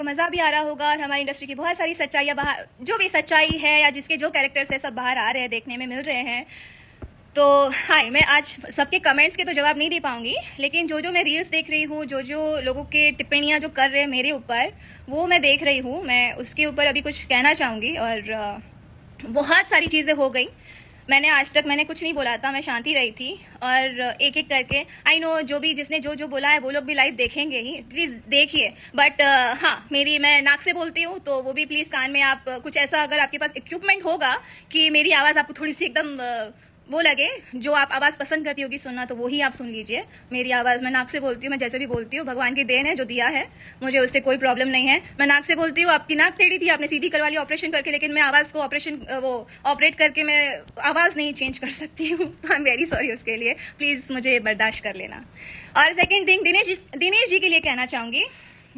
मज़ा भी आ रहा होगा और हमारी इंडस्ट्री की बहुत सारी सच्चाइयाँ बाहर, जो भी सच्चाई है या जिसके जो कैरेक्टर्स है सब बाहर आ रहे हैं, देखने में मिल रहे हैं। तो हाय, मैं आज सबके कमेंट्स के तो जवाब नहीं दे पाऊंगी, लेकिन जो जो मैं रील्स देख रही हूँ, जो जो लोगों के टिप्पणियाँ जो कर रहे हैं मेरे ऊपर, वो मैं देख रही हूँ। मैं उसके ऊपर अभी कुछ कहना चाहूँगी। और बहुत सारी चीज़ें हो गई। आज तक मैंने कुछ नहीं बोला था, मैं शांति रही थी। और एक एक करके आई नो जो भी जिसने जो जो बोला है वो लोग भी लाइव देखेंगे ही, प्लीज़ देखिए। बट हाँ, मैं नाक से बोलती हूँ, तो वो भी प्लीज़ कान में आप कुछ ऐसा, अगर आपके पास इक्विपमेंट होगा कि मेरी आवाज़ आपको थोड़ी सी एकदम वो लगे, जो आप आवाज़ पसंद करती होगी सुनना, तो वही आप सुन लीजिए। मेरी आवाज़, मैं नाक से बोलती हूँ, मैं जैसे भी बोलती हूँ, भगवान की देन है जो दिया है, मुझे उससे कोई प्रॉब्लम नहीं है। मैं नाक से बोलती हूँ। आपकी नाक टेढ़ी थी, आपने सीधी करवा ली ऑपरेशन करके, लेकिन मैं आवाज़ को ऑपरेट करके मैं आवाज़ नहीं चेंज कर सकती हूँ। तो आई एम वेरी सॉरी उसके लिए, प्लीज़ मुझे बर्दाश्त कर लेना। और सेकेंड थिंग, दिनेश जी के लिए कहना चाहूँगी,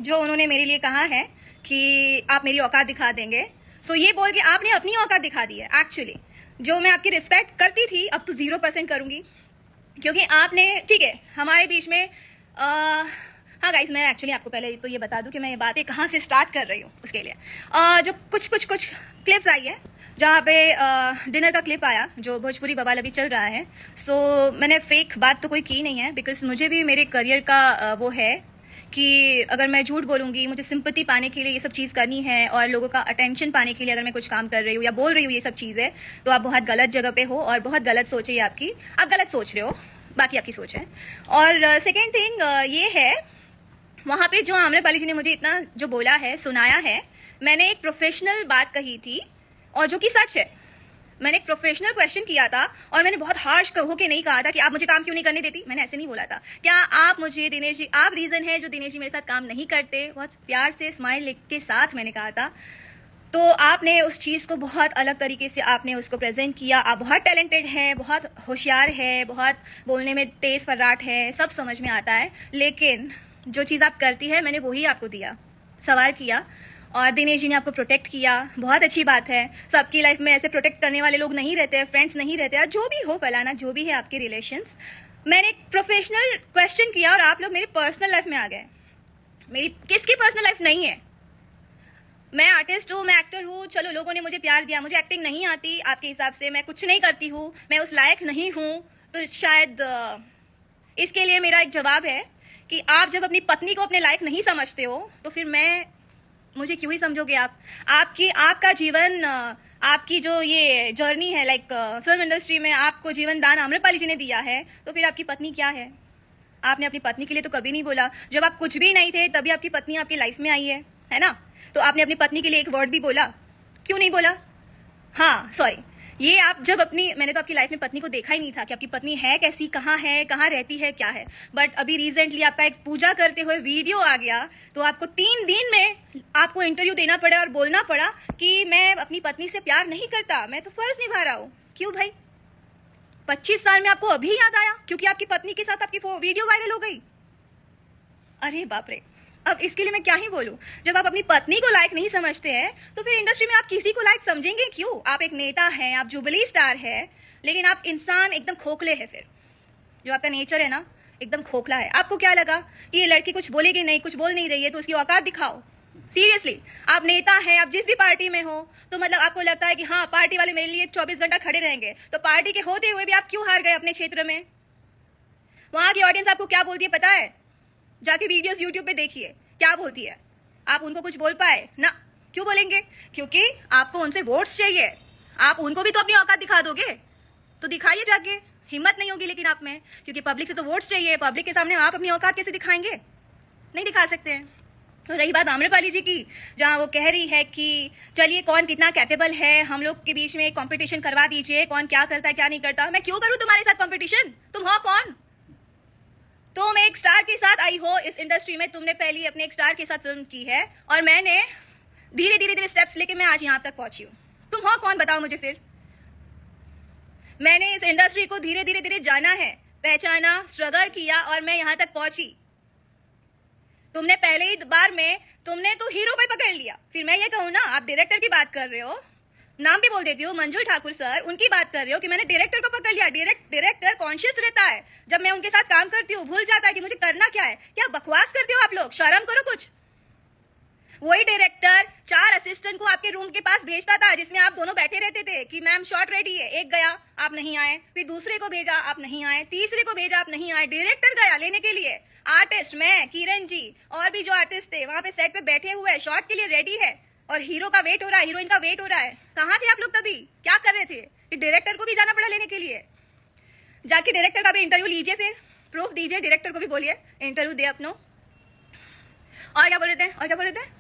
जो उन्होंने मेरे लिए कहा है कि आप मेरी औकात दिखा देंगे। सो ये बोल के आपने अपनी औकात दिखा दी है। एक्चुअली जो मैं आपकी रिस्पेक्ट करती थी, अब तो 0% करूंगी, क्योंकि आपने, ठीक है, हमारे बीच में हाँ गाइस, मैं एक्चुअली आपको पहले तो ये बता दूं कि मैं ये बातें कहाँ से स्टार्ट कर रही हूँ। उसके लिए जो कुछ क्लिप्स आई है, जहाँ पे डिनर का क्लिप आया, जो भोजपुरी बवाल अभी चल रहा है। सो मैंने फेक बात तो कोई की नहीं है, बिकॉज मुझे भी मेरे करियर का वो है कि अगर मैं झूठ बोलूंगी, मुझे सिंपैथी पाने के लिए ये सब चीज़ करनी है, और लोगों का अटेंशन पाने के लिए अगर मैं कुछ काम कर रही हूँ या बोल रही हूँ ये सब चीज़ें, तो आप बहुत गलत जगह पे हो और बहुत गलत सोच है आपकी। आप गलत सोच रहे हो, बाकी आपकी सोच है। और सेकेंड थिंग ये है, वहाँ पे जो आम्रपाली जी ने मुझे इतना जो बोला है, सुनाया है, मैंने एक प्रोफेशनल बात कही थी, और जो कि सच है। मैंने एक प्रोफेशनल क्वेश्चन किया था, और मैंने बहुत हार्श होके नहीं कहा था कि आप मुझे काम क्यों नहीं करने देती। मैंने ऐसे नहीं बोला था। क्या आप मुझे, दिनेश जी, आप रीजन है जो दिनेश जी मेरे साथ काम नहीं करते। बहुत प्यार से स्माइल के साथ मैंने कहा था। तो आपने उस चीज़ को बहुत अलग तरीके से आपने उसको प्रेजेंट किया। आप बहुत टैलेंटेड हैं, बहुत होशियार है, बहुत बोलने में तेज फर्राट है, सब समझ में आता है, लेकिन जो चीज़ आप करती है, मैंने वही आपको दिया, सवाल किया, और दिनेश जी ने आपको प्रोटेक्ट किया। बहुत अच्छी बात है। सबकी लाइफ में ऐसे प्रोटेक्ट करने वाले लोग नहीं रहते, फ्रेंड्स नहीं रहते, और जो भी हो फलाना, जो भी है आपके रिलेशंस। मैंने एक प्रोफेशनल क्वेश्चन किया और आप लोग मेरी पर्सनल लाइफ में आ गए। मेरी किसकी पर्सनल लाइफ नहीं है? मैं आर्टिस्ट हूँ, मैं एक्टर हूँ, चलो लोगों ने मुझे प्यार दिया, मुझे एक्टिंग नहीं आती आपके हिसाब से, मैं कुछ नहीं करती हूँ, मैं उस लायक नहीं हूँ। तो शायद इसके लिए मेरा एक जवाब है कि आप जब अपनी पत्नी को अपने लायक नहीं समझते हो, तो फिर मुझे क्यों ही समझोगे आप? आपका जीवन, आपकी जो ये जर्नी है, लाइक फिल्म इंडस्ट्री में आपको जीवन दान आम्रपाली जी ने दिया है, तो फिर आपकी पत्नी क्या है? आपने अपनी पत्नी के लिए तो कभी नहीं बोला। जब आप कुछ भी नहीं थे, तभी आपकी पत्नी आपकी लाइफ में आई है ना? तो आपने अपनी पत्नी के लिए एक वर्ड भी बोला? क्यों नहीं बोला? हाँ, सॉरी, ये आप जब मैंने तो आपकी लाइफ में पत्नी को देखा ही नहीं था कि आपकी पत्नी है कैसी, कहाँ है, कहाँ रहती है, क्या है। बट अभी रिसेंटली आपका एक पूजा करते हुए वीडियो आ गया, तो आपको 3 दिन में आपको इंटरव्यू देना पड़ा और बोलना पड़ा कि मैं अपनी पत्नी से प्यार नहीं करता, मैं तो फर्ज निभा रहा हूँ। क्यों भाई? 25 साल में आपको अभी याद आया क्योंकि आपकी पत्नी के साथ आपकी वीडियो वायरल हो गई? अरे बाप रे! अब इसके लिए मैं क्या ही बोलूं। जब आप अपनी पत्नी को लायक नहीं समझते हैं, तो फिर इंडस्ट्री में आप किसी को लायक समझेंगे क्यों? आप एक नेता हैं, आप जुबली स्टार है, लेकिन आप इंसान एकदम खोखले हैं। फिर जो आपका नेचर है ना, एकदम खोखला है। आपको क्या लगा कि ये लड़की कुछ बोलेगी नहीं, कुछ बोल नहीं रही है, तो उसकी औकात दिखाओ। सीरियसली, आप नेता हैं, आप जिस भी पार्टी में हो, तो मतलब आपको लगता है कि हाँ, पार्टी वाले मेरे लिए 24 घंटा खड़े रहेंगे, तो पार्टी के होते हुए भी आप क्यों हार गए अपने क्षेत्र में? वहां की ऑडियंस आपको क्या बोलती है पता है? जाके वीडियोस यूट्यूब पे देखिए, क्या बोलती है। आप उनको कुछ बोल पाए ना? क्यों बोलेंगे? क्योंकि आपको उनसे वोट्स चाहिए। आप उनको भी तो अपनी औकात दिखा दोगे, तो दिखाइए जाके। हिम्मत नहीं होगी लेकिन आप में, क्योंकि पब्लिक से तो वोट्स चाहिए। पब्लिक के सामने आप अपनी औकात कैसे दिखाएंगे? नहीं दिखा सकते हैं। तो रही बात आम्रपाली जी की, जहां वो कह रही है कि चलिए कौन कितना कैपेबल है, हम लोग के बीच में एक कंपटीशन करवा दीजिए, कौन क्या करता है क्या नहीं करता। मैं क्यों करूं तुम्हारे साथ कंपटीशन? तुम हो कौन? तुम एक स्टार के साथ आई हो इस इंडस्ट्री में, तुमने पहली अपने एक स्टार के साथ फिल्म की है, और मैंने धीरे धीरे स्टेप्स लेके मैं आज यहाँ तक पहुंची हूँ। तुम हो कौन बताओ मुझे फिर? मैंने इस इंडस्ट्री को धीरे धीरे जाना है, पहचाना, स्ट्रगल किया, और मैं यहाँ तक पहुंची। तुमने पहले ही बार में तुमने तो हीरो को ही पकड़ लिया। फिर मैं ये कहूँ ना, आप डायरेक्टर की बात कर रहे हो, नाम भी बोल देती हूँ, मंजुल ठाकुर सर, उनकी बात कर रहे हो कि मैंने डायरेक्टर को पकड़ लिया। डायरेक्टर कॉन्शियस रहता है, जब मैं उनके साथ काम करती हूँ भूल जाता है कि मुझे करना क्या है। क्या बकवास करते हो आप लोग? शर्म करो कुछ। वही डायरेक्टर 4 असिस्टेंट को आपके रूम के पास भेजता था, जिसमें आप दोनों बैठे रहते थे कि मैम शॉट रेडी है। एक गया, आप नहीं आए, फिर दूसरे को भेजा, आप नहीं आए, तीसरे को भेजा, आप नहीं आए, डायरेक्टर गया लेने के लिए। आर्टिस्ट, मैं, किरण जी और भी जो आर्टिस्ट थे वहां पे सेट पे बैठे हुए, शॉट के लिए रेडी है, और हीरो का वेट हो रहा है, हीरोइन का वेट हो रहा है। कहाँ थे आप लोग तभी? क्या कर रहे थे? कि डायरेक्टर को भी जाना पड़ा लेने के लिए। जाके डायरेक्टर का भी इंटरव्यू लीजिए, फिर प्रूफ दीजिए, डायरेक्टर को भी बोलिए इंटरव्यू दे अपनो। और क्या बोल रहे थे?